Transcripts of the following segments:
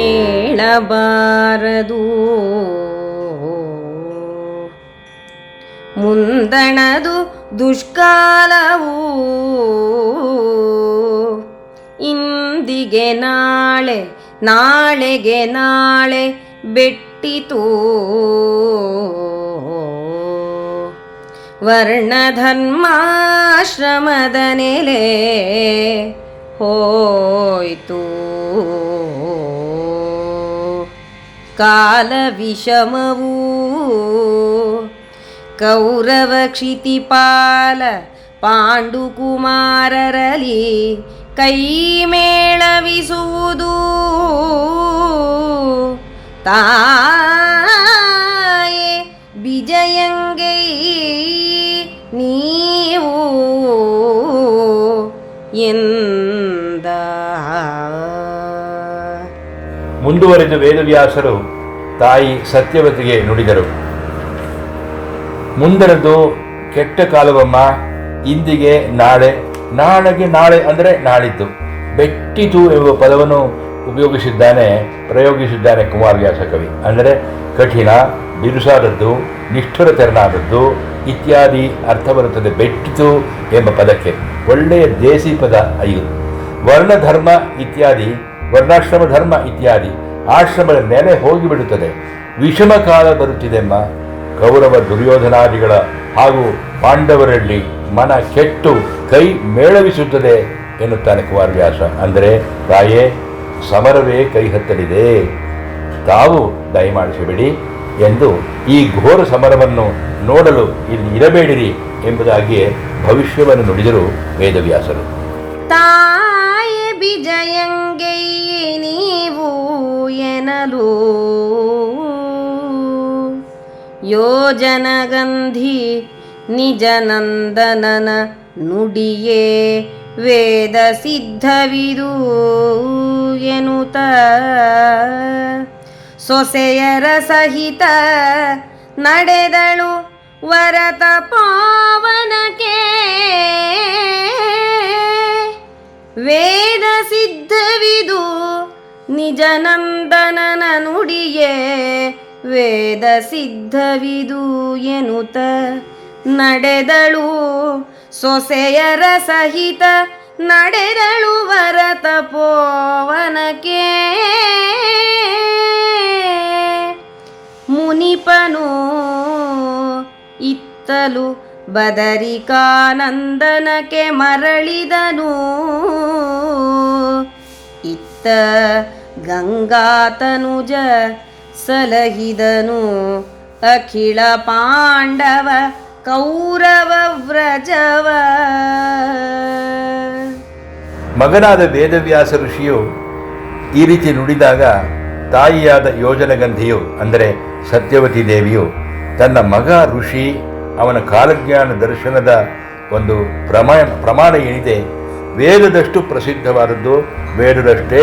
ಹೇಳಬಾರದು ಮುಂದಣದು ದುಷ್ಕಾಲವು ಇಂದಿಗೆ ನಾಳೆ ನಾಳೆಗೆ ನಾಳೆ ಬೆಟ್ಟಿತು ವರ್ಣಧರ್ಮಾಶ್ರಮದ ನೆಲೆ ಹೋಯ್ತು ಕಾಲ ವಿಷಮವೂ ಕೌರವ ಕ್ಷಿತಿಪಾಲ ಪಾಂಡುಕುಮಾರರಲ್ಲಿ ಕೈ ಮೇಳವಿಸುವುದು ತಾಯೇ ಬಿಜಯಂಗೈ ನೀವು ಎಂದ. ಮುಂದುವರೆದು ವೇದವ್ಯಾಸರು ತಾಯಿ ಸತ್ಯವತಿಗೆ ನುಡಿದರು. ಮುಂದರದು ಕೆಟ್ಟ ಕಾಲವಮ್ಮ, ಇಂದಿಗೆ ನಾಳೆ, ನಾಳೆಗೆ ನಾಳೆ ಅಂದರೆ ನಾಳಿದ್ದು. ಬೆಟ್ಟಿತು ಎಂಬ ಪದವನ್ನು ಪ್ರಯೋಗಿಸಿದ್ದಾನೆ ಕುಮಾರವ್ಯಾಸ ಕವಿ. ಅಂದರೆ ಕಠಿಣ, ಬಿರುಸಾದದ್ದು, ನಿಷ್ಠುರ ತೆರನಾದದ್ದು ಇತ್ಯಾದಿ ಅರ್ಥ ಬರುತ್ತದೆ ಬೆಟ್ಟಿತು ಎಂಬ ಪದಕ್ಕೆ. ಒಳ್ಳೆಯ ದೇಸಿ ಪದ ಇದು. ವರ್ಣಧರ್ಮ ಇತ್ಯಾದಿ, ವರ್ಣಾಶ್ರಮ ಧರ್ಮ ಇತ್ಯಾದಿ ಆಶ್ರಮದ ನೆಲೆ ಹೋಗಿಬಿಡುತ್ತದೆ. ವಿಷಮ ಕಾಲ ಬರುತ್ತಿದೆಮ್ಮ. ಕೌರವ ದುರ್ಯೋಧನಾದಿಗಳ ಹಾಗೂ ಪಾಂಡವರಲ್ಲಿ ಮನ ಕೆಟ್ಟು ಕೈ ಮೇಳವಿಸುತ್ತದೆ ಎನ್ನುತ್ತಾನೆ ಕುಮಾರವ್ಯಾಸ. ಅಂದರೆ ತಾಯೇ, ಸಮರವೇ ಕೈ ಹತ್ತಲಿದೆ, ತಾವು ದಯಮಾಡಿಸಬೇಡಿ ಎಂದು ಈ ಘೋರ ಸಮರವನ್ನು ನೋಡಲು ಇಲ್ಲಿ ಇರಬೇಡಿರಿ ಎಂಬುದಾಗಿಯೇ ಭವಿಷ್ಯವನ್ನು ನುಡಿದರು ವೇದವ್ಯಾಸರು. ತಾಯೇ ಬಿಜಯಂಗೈ ನೀವು ಎನಲು ಯೋಜನಗಂಧಿ ನಿಜನಂದನನ ನುಡಿಯೇ ವೇದ ಸಿದ್ಧವಿದು ಎನ್ನುತ್ತ ಸೊಸೆಯರ ಸಹಿತ ನಡೆದಳು ವರತ ಪಾವನಕ್ಕೆ. ವೇದ ಸಿದ್ಧವಿದು ನಿಜನಂದನನ ನುಡಿಯೇ ವೇದ ಸಿದ್ಧವಿದು ಎನ್ನುತ್ತ ನಡೆದಳು ಸೊಸೆಯರ ಸಹಿತ ನಡೆದಳು ವರತ ಪೋವನಕ್ಕೆ. ಮುನಿಪನು ಇತ್ತಲು ಬದರಿಕಾನಂದನಕ್ಕೆ ಮರಳಿದನು. ಇತ್ತ ಗಂಗಾತನುಜ ಸಲಹಿದನು ಅಖಿಳ ಪಾಂಡವ ಕೌರವ ವ್ರಜವ. ಮಗನಾದ ವೇದವ್ಯಾಸ ಋಷಿಯು ಈ ರೀತಿ ನುಡಿದಾಗ ತಾಯಿಯಾದ ಯೋಜನಗಂಧಿಯು ಅಂದರೆ ಸತ್ಯವತಿ ದೇವಿಯು ತನ್ನ ಮಗ ಋಷಿ ಅವನ ಕಾಲಜ್ಞಾನ ದರ್ಶನದ ಒಂದು ಪ್ರಮಾಣ ಏನಿದೆ, ವೇದದಷ್ಟು ಪ್ರಸಿದ್ಧವಾದದ್ದು, ವೇದದಷ್ಟೇ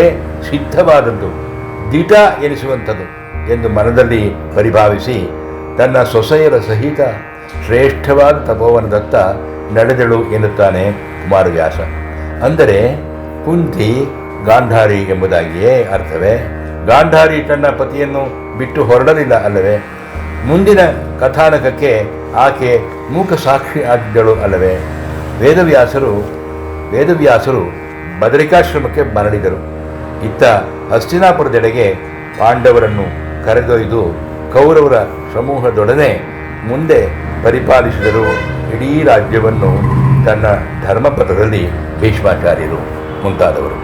ಸಿದ್ಧವಾದದ್ದು, ದಿಟ ಎನಿಸುವಂಥದ್ದು ಎಂದು ಮನದಲ್ಲಿ ಪರಿಭಾವಿಸಿ ತನ್ನ ಸೊಸೆಯರ ಸಹಿತ ಶ್ರೇಷ್ಠವಾದ ತಪೋವನದತ್ತ ನಡೆದಳು ಎನ್ನುತ್ತಾನೆ ಕುಮಾರವ್ಯಾಸ. ಅಂದರೆ ಕುಂತಿ ಗಾಂಧಾರಿ ಎಂಬುದಾಗಿಯೇ ಅರ್ಥವೇ. ಗಾಂಧಾರಿ ತನ್ನ ಪತಿಯನ್ನು ಬಿಟ್ಟು ಹೊರಡಲಿಲ್ಲ ಅಲ್ಲವೇ? ಮುಂದಿನ ಕಥಾನಕಕ್ಕೆ ಆಕೆ ಮೂಕ ಸಾಕ್ಷಿ ಆಗಿದ್ದಳು ಅಲ್ಲವೇ? ವೇದವ್ಯಾಸರು ಬದರಿಕಾಶ್ರಮಕ್ಕೆ ಮರಳಿದರು. ಇತ್ತ ಹಸ್ತಿನಾಪುರದೆಡೆಗೆ ಪಾಂಡವರನ್ನು ಕರೆದೊಯ್ದು ಕೌರವರ ಸಮೂಹದೊಡನೆ ಮುಂದೆ ಪರಿಪಾಲಿಸಿದರು ಇಡೀ ರಾಜ್ಯವನ್ನು ತನ್ನ ಧರ್ಮಪಥದಲ್ಲಿ ಭೀಷ್ಮಾಚಾರ್ಯರು ಮುಂತಾದವರು.